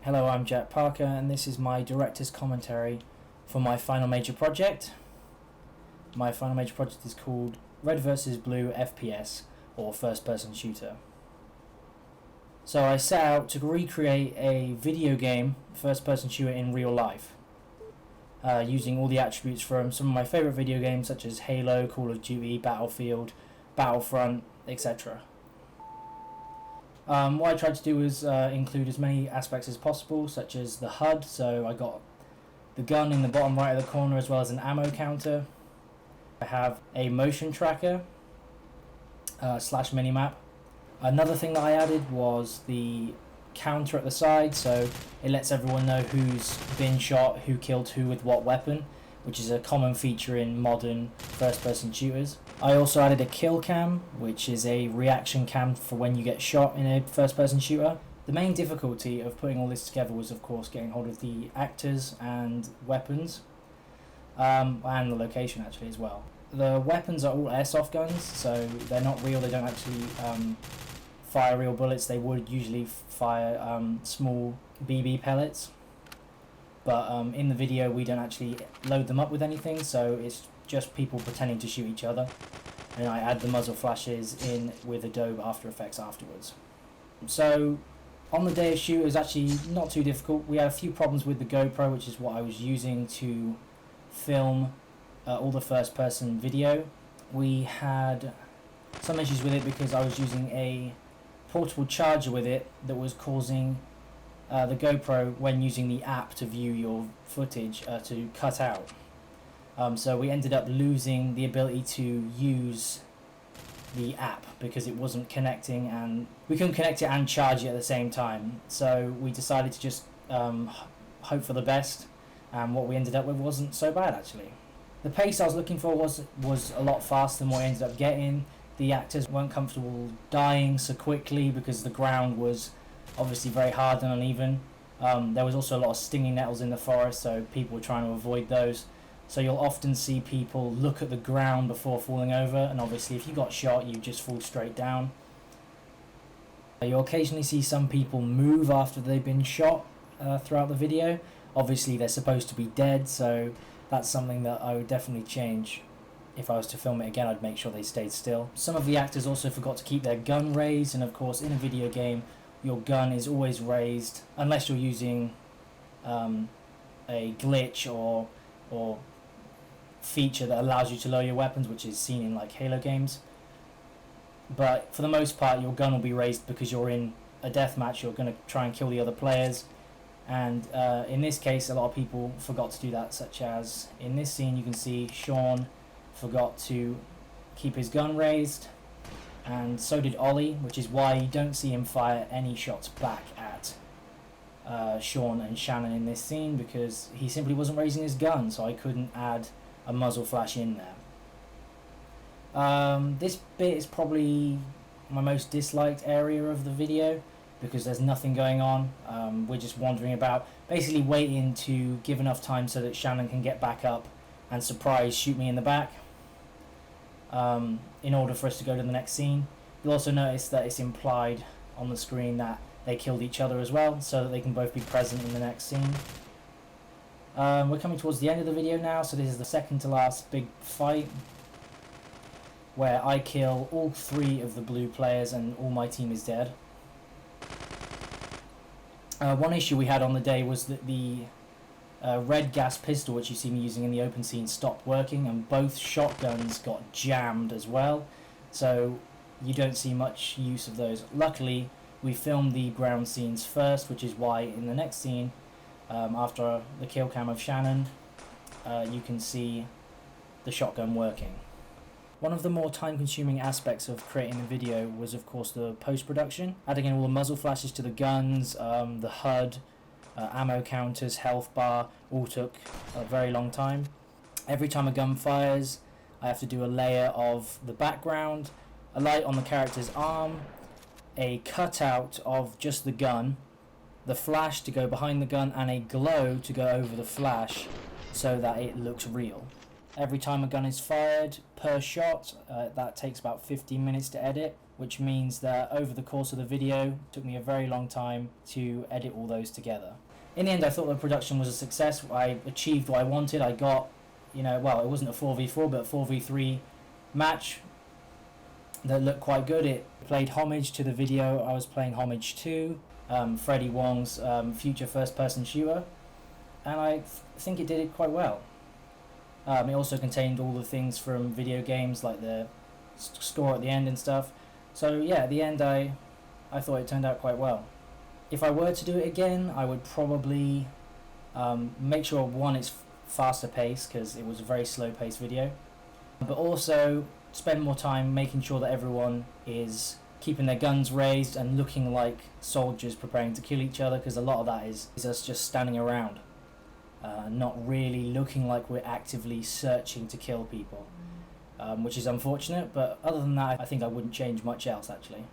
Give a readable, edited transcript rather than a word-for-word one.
Hello, I'm Jack Parker, and this is my director's commentary for my final major project. My final major project is called Red vs. Blue FPS, or First Person Shooter. So I set out to recreate a video game first person shooter in real life, using all the attributes from some of my favourite video games such as Halo, Call of Duty, Battlefield, Battlefront, etc. What I tried to do was include as many aspects as possible, such as the HUD. So I got the gun in the bottom right of the corner, as well as an ammo counter. I have a motion tracker slash minimap. Another thing that I added was the counter at the side, so it lets everyone know who's been shot, who killed who with what weapon, which is a common feature in modern first-person shooters. I also added a kill cam, which is a reaction cam for when you get shot in a first-person shooter. The main difficulty of putting all this together was, of course, getting hold of the actors and weapons, and the location actually as well. The weapons are all airsoft guns, so they're not real. They don't actually fire real bullets. They would usually fire small BB pellets, but in the video we don't actually load them up with anything, so it's just people pretending to shoot each other, and I add the muzzle flashes in with Adobe After Effects afterwards. So on the day of shoot it was actually not too difficult. We had a few problems with the GoPro, which is what I was using to film all the first person video. We had some issues with it because I was using a portable charger with it that was causing the GoPro, when using the app to view your footage, to cut out. So we ended up losing the ability to use the app because it wasn't connecting, and we couldn't connect it and charge it at the same time. So we decided to just hope for the best, and what we ended up with wasn't so bad actually. The pace I was looking for was a lot faster than what I ended up getting. The actors weren't comfortable dying so quickly because the ground was obviously very hard and uneven. There was also a lot of stinging nettles in the forest, so people were trying to avoid those. So you'll often see people look at the ground before falling over, and obviously if you got shot you just fall straight down. You'll occasionally see some people move after they've been shot throughout the video. Obviously they're supposed to be dead, so that's something that I would definitely change. If I was to film it again, I'd make sure they stayed still. Some of the actors also forgot to keep their gun raised, and of course in a video game your gun is always raised unless you're using a glitch or feature that allows you to lower your weapons, which is seen in like Halo games. But for the most part your gun will be raised because you're in a deathmatch, you're going to try and kill the other players, and in this case a lot of people forgot to do that, such as in this scene you can see Sean forgot to keep his gun raised, and so did Ollie, which is why you don't see him fire any shots back at Sean and Shannon in this scene, because he simply wasn't raising his gun, so I couldn't add a muzzle flash in there. This bit is probably my most disliked area of the video because there's nothing going on. We're just wandering about, basically waiting to give enough time so that Shannon can get back up and surprise shoot me in the back, in order for us to go to the next scene. You'll also notice that it's implied on the screen that they killed each other as well, so that they can both be present in the next scene. We're coming towards the end of the video now, so this is the second to last big fight, where I kill all 3 of the blue players and all my team is dead. One issue we had on the day was that the red gas pistol, which you see me using in the open scene, stopped working, and both shotguns got jammed as well, so you don't see much use of those. Luckily we filmed the ground scenes first, which is why in the next scene, after the kill cam of Shannon, you can see the shotgun working. One of the more time-consuming aspects of creating the video was of course the post-production. Adding in all the muzzle flashes to the guns, the HUD, ammo counters, health bar, all took a very long time. Every time a gun fires I have to do a layer of the background, a light on the character's arm, a cutout of just the gun, the flash to go behind the gun, and a glow to go over the flash so that it looks real. Every time a gun is fired per shot, that takes about 15 minutes to edit. which means that over the course of the video, it took me a very long time to edit all those together. In the end, I thought the production was a success. I achieved what I wanted. I got, well, it wasn't a 4v4, but a 4v3 match that looked quite good. It played homage to the video I was playing homage to, Freddie Wong's future first-person shooter, and I think it did it quite well. It also contained all the things from video games, like the score at the end and stuff. So yeah, at the end I thought it turned out quite well. If I were to do it again, I would probably make sure, one, it's faster paced, because it was a very slow paced video, but also spend more time making sure that everyone is keeping their guns raised and looking like soldiers preparing to kill each other, because a lot of that is us just standing around, not really looking like we're actively searching to kill people, which is unfortunate, but other than that I think I wouldn't change much else actually.